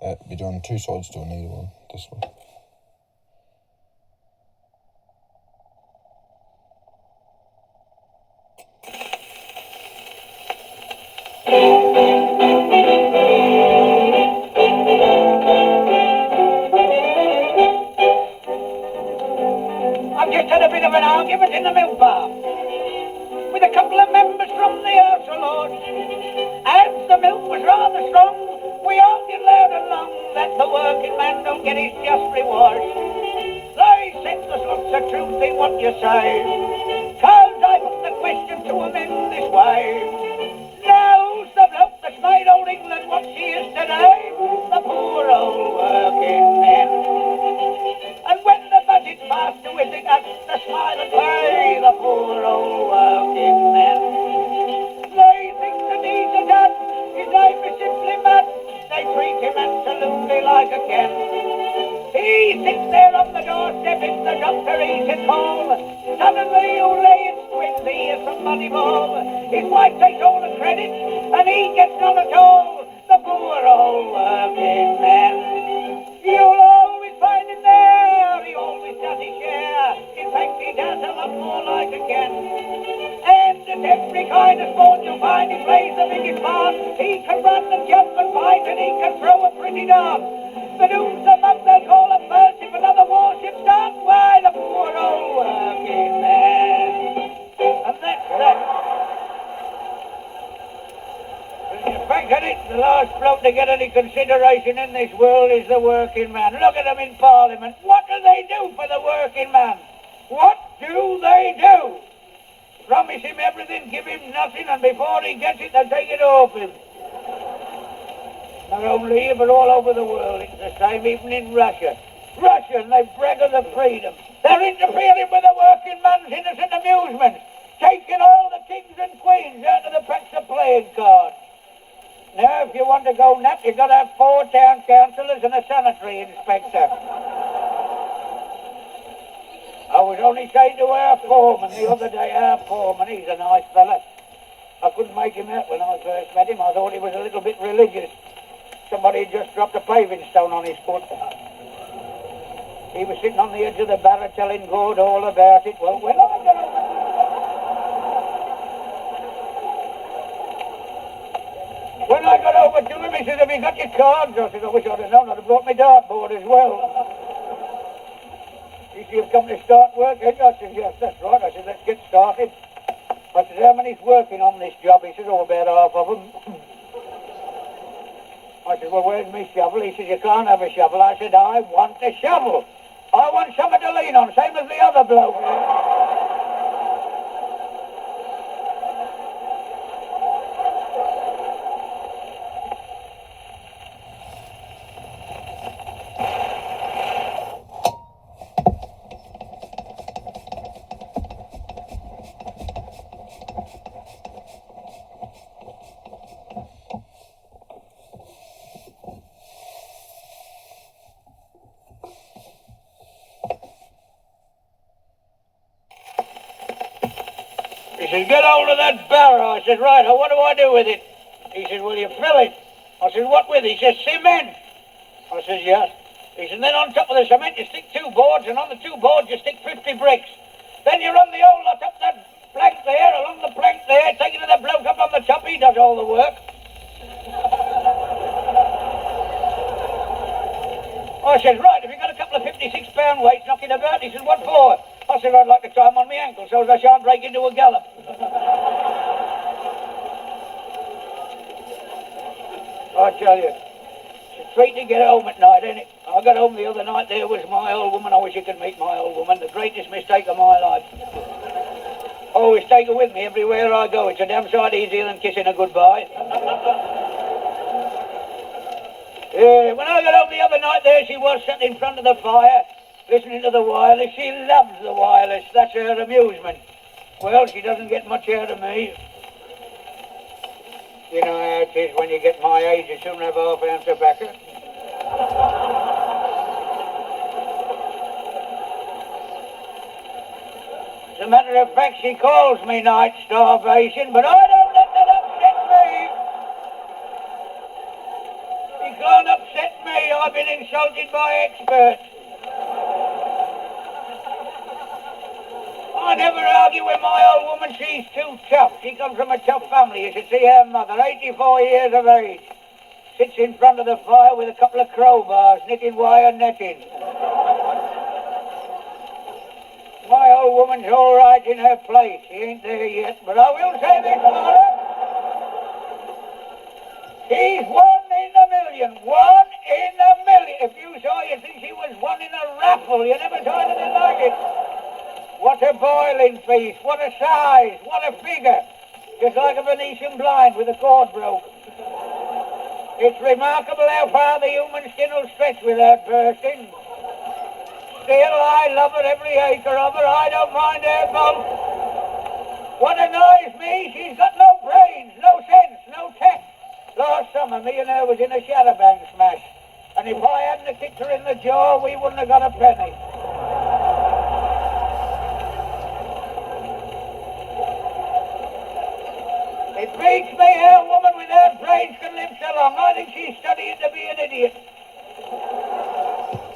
You're doing two sides to a needle one, this way. I've just had a bit of an argument in the milk bar with a couple of members from the House of Lords. As the milk was rather strong, we argued loud and long that the working man don't get his just reward. They said there's lots of truth in what you say, 'cause I put the question to them in this way. Now's the bloke that's made old England what she is today, the poor old working men. And when the budget's passed, who is it that's the smile and pay, the poor old working men? They think that he's a dad, his name is simply mad, they treat him absolutely like a ken. He sits there on the doorstep if the doctor he's his call. Suddenly you lay it twins, he is from Moneyball. His wife takes all the credit and he gets none at all. The poor old working man. You'll always find him there, he always does his share. In fact he does a lot more like a ken. And at every kind of sport you'll find he plays the biggest part. He can run and jump and fight and he can throw a pretty dart. But who's the mug they'll call up first if another warship starts? Why, the poor old working man. And that's that. In fact, the last bloke to get any consideration in this world is the working man. Look at them in Parliament. What do they do for the working man? What do they do? Promise him everything, give him nothing, and before he gets it, they take it off him. Not only here, but all over the world. It's the same even in Russia. Russia, and they brag of the freedom. They're interfering with the working man's innocent amusements, taking all the kings and queens out of the packs of playing cards. Now, if you want to go nap, you've got to have 4 town councillors and a sanitary inspector. I was only saying to our foreman the other day, he's a nice fella. I couldn't make him out when I first met him. I thought he was a little bit religious. Somebody had just dropped a paving stone on his foot. He was sitting on the edge of the barrow telling God all about it. Well, when I got over to him, he said, have you got your cards? I said, I wish I'd have known. I'd have brought my dartboard as well. He said, you've come to start work, ain't you? I said, yes, that's right. I said, let's get started. I said, how many's working on this job? He said, oh, about half of them. I said, well, where's my shovel? He said, you can't have a shovel. I said, I want a shovel. I want something to lean on, same as the other bloke. He said, get hold of that barrow. I said, right, what do I do with it? He said, well, you fill it. I said, what with? He said, cement. I said, yes. He said, then on top of the cement you stick 2 boards, and on the 2 boards you stick 50 bricks. Then you run the whole lot up that plank there, along the plank there, taking the bloke up on the top, he does all the work. I said, right, have you got a couple of 56-pound weights knocking about? He said, what for? I said, I'd like to try them on my ankle so as I shan't break into a gallop. I tell you, it's a treat to get home at night, ain't it? I got home the other night, there was my old woman. I wish you could meet my old woman, the greatest mistake of my life. I always take her with me everywhere I go. It's a damn sight easier than kissing a goodbye. Yeah, when I got home the other night, there she was sitting in front of the fire, listening to the wireless. She loves the wireless. That's her amusement. Well, she doesn't get much out of me. You know how it is when you get my age, you soon have half an ounce of tobacco. As a matter of fact, she calls me night starvation, but I don't let that upset me. She can't upset me. I've been insulted by experts. I never argue with my old woman. She's too tough. She comes from a tough family. You should see her mother, 84 years of age. Sits in front of the fire with a couple of crowbars, knitting wire netting. My old woman's all right in her place. She ain't there yet, but I will say this for her. She's one in a million. One in a million. If you saw, you'd think she was one in a raffle. You never saw anything like it. What a boiling feast. What a size. What a figure. Just like a Venetian blind with a cord broke. It's remarkable how far the human skin will stretch without bursting. Still, I love her, every acre of her. I don't mind her both. What annoys me, she's got no brains, no sense, no tact. Last summer, me and her was in a shadowbang smash. And if I hadn't kicked her in the jaw, we wouldn't have got a penny. It beats me how a woman without brains can live so long. I think she's studying to be an idiot.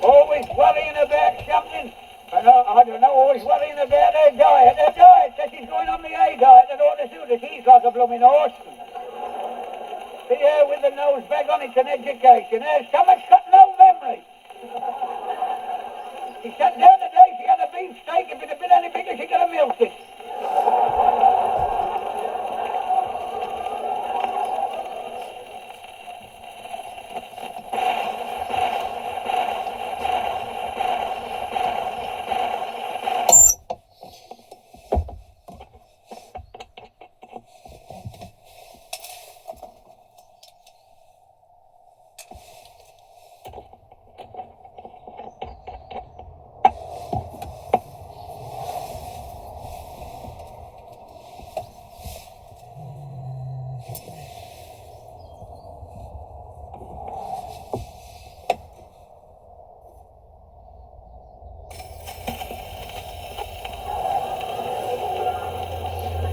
Always worrying about something. And I don't know, always worrying about her diet. Her diet says she's going on the A diet that ought to suit her. She's like a blooming horse. See her with the nose bag on, it's an education. Her stomach's got no memory. She sat down today, she had a beef steak. If it had been any bigger, she could have milked it.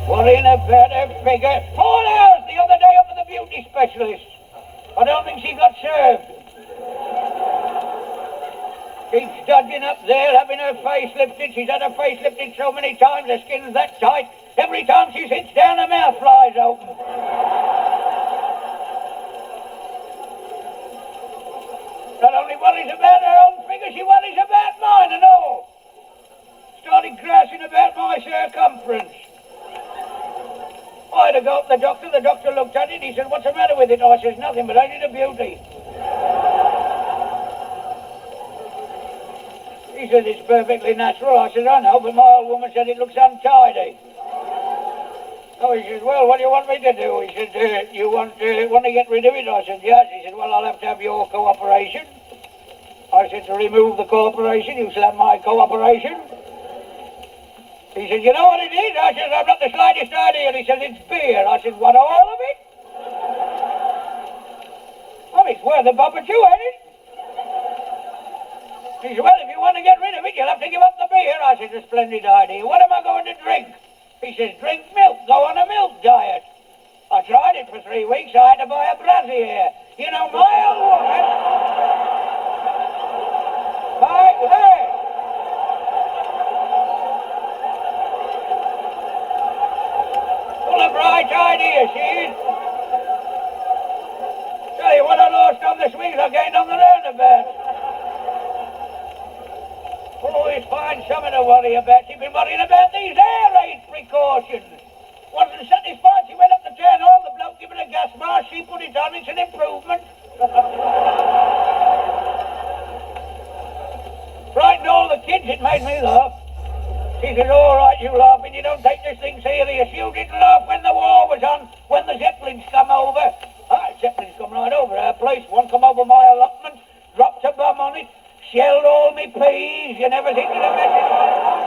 Worrying about her figure. 4 hours the other day up with the beauty specialist. I don't think she got served. Keeps dodging up there, having her face lifted. She's had her face lifted so many times, her skin's that tight. Every time she sits down, her mouth flies open. Not only worries about her own figure, she worries about mine and all. Started grousing about my circumference. I had to go up to the doctor looked at it, he said, what's the matter with it? I says, nothing, but I need a beauty. He said, it's perfectly natural. I said, I know, but my old woman said it looks untidy. Oh, he said, well, what do you want me to do? He said, you want to get rid of it? I said, yes. He said, well, I'll have to have your cooperation. I said, to remove the cooperation, you shall have my cooperation. He said, you know what it is? I said, I've not the slightest idea. And he said, it's beer. I said, what, all of it? Well, it's worth a bob or two, ain't it? He said, well, if you want to get rid of it, you'll have to give up the beer. I said, a splendid idea. What am I going to drink? He says, drink milk. Go on a milk diet. I tried it for 3 weeks. I had to buy a brassiere. You know, my old woman... My leg. Full of bright ideas, she is. Tell you what I lost on the swings, I gained on the roundabout. Always find something to worry about. She's been worrying about these air raid precautions. Wasn't satisfied, she went up to town hall, the bloke gave her a gas mask, she put it on, it's an improvement. Frightened all the kids, it made me laugh. She said, all right, you laughing, you don't take this thing serious. You didn't laugh when the war was on, when the Zeppelins come over. Zeppelins come right over our place. One come over my allotment, dropped a bomb on it, shelled all me peas. You never think of a message like that.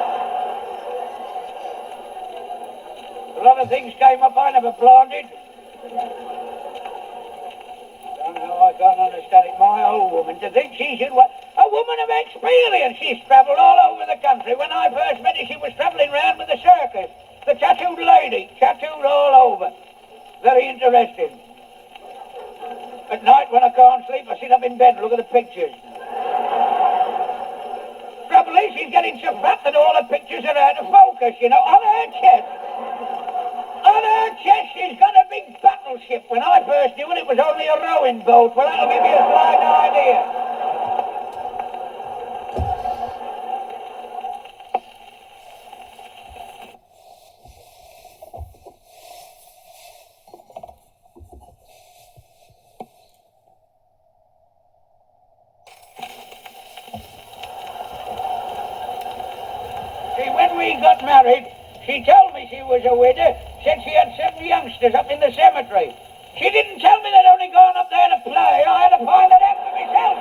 A lot of things came up I never planted. I can't understand it. My old woman, to think she should... A woman of experience. She's travelled all over the country. When I first met her, she was travelling round with the circus. The tattooed lady, tattooed all over. Very interesting. At night when I can't sleep, I sit up in in bed and look at the pictures. Trouble is, she's getting so fat that all the pictures are out of focus, you know, on her chest. On her chest, she's got a big battleship. When I first knew it was only a rowing boat. Well, that'll give you a slight idea. See, when we got married, she told me she was a widow, said she had 7 youngsters up in the cemetery. She didn't tell me they'd only gone up there to play. I had to find it out for myself.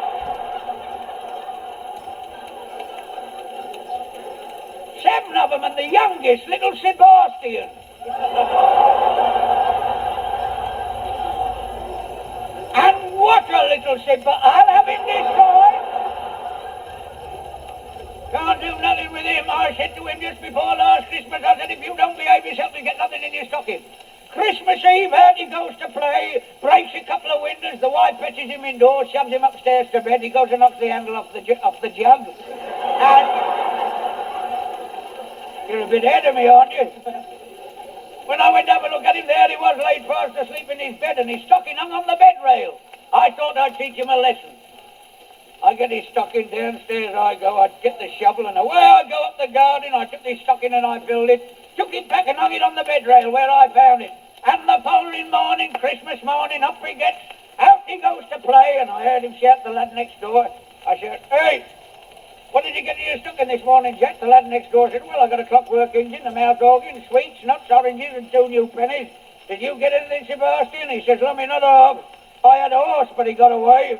7 of them, and the youngest, little Sebastian. And what a little Sebastian. I'll have him this time. Can't do nothing with him. I said to him just before last Christmas, I said, if you don't behave yourself, you get nothing in your stocking. Christmas Eve, out he goes to play, breaks a couple of windows, the wife fetches him indoors, shoves him upstairs to bed, he goes and knocks the handle off the jug. And you're a bit ahead of me, aren't you? When I went to have a look at him, there he was, laid fast asleep in his bed, and his stocking hung on the bed rail. I thought I'd teach him a lesson. I get his stocking, downstairs I go, I'd get the shovel, and away I go up the garden. I took his stocking and I filled it, took it back and hung it on the bed rail where I found it. And the following morning, Christmas morning, up he gets, out he goes to play, and I heard him shout to the lad next door. I said, hey, what did you get in your stocking this morning, Jack? The lad next door said, well, I got a clockwork engine, a mouth organ, sweets, nuts, oranges, and 2 new pennies. Did you get anything, Sebastian? He says, lummy, not a hog. I had a horse, but he got away.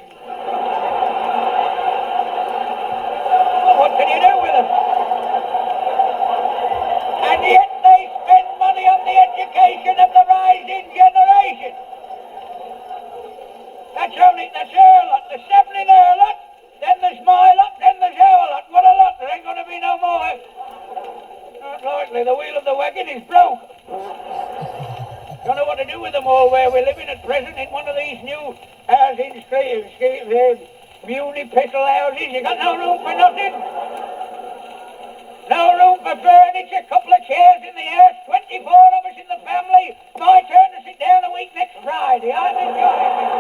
What can you do with them? And yet they spend money on the education of the rising generation. That's her lot. There's 7 in her lot, then there's my lot, then there's our lot. What a lot, there ain't going to be no more. Not likely, the wheel of the wagon is broke. Don't know what to do with them all where we're living at present in one of these new housing schemes. Muni-pistol houses, you got no room for nothing. No room for furniture, a couple of chairs in the house, 24 of us in the family. My turn to sit down a week next Friday. I'm enjoying it.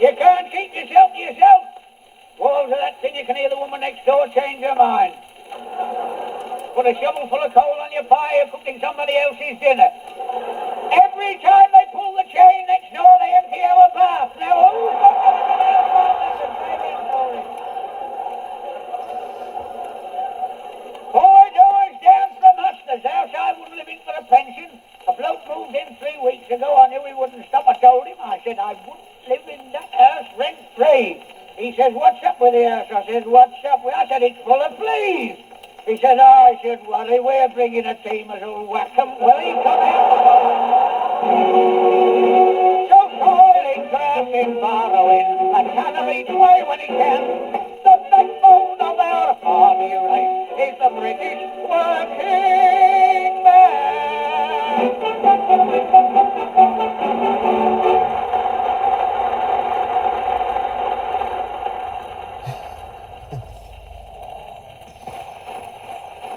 You can't keep yourself to yourself. Walls of that thing, you can hear the woman next door change her mind. Put a shovel full of coal on your fire, you're cooking somebody else's dinner. Every time they pull the chain next door, they empty our bath. Now, who's got anything else about that than fairy stories? 4 doors down from us, there's a house I wouldn't live in for a pension. A bloke moved in 3 weeks ago. I knew he wouldn't stop. I told him. I said, I wouldn't live in that house rent-free. He says, what's up with the house? I said, what's up with it? I said, it's full of fleas. He said, I should worry. We're bringing a team as will whack 'em. Well, he come out.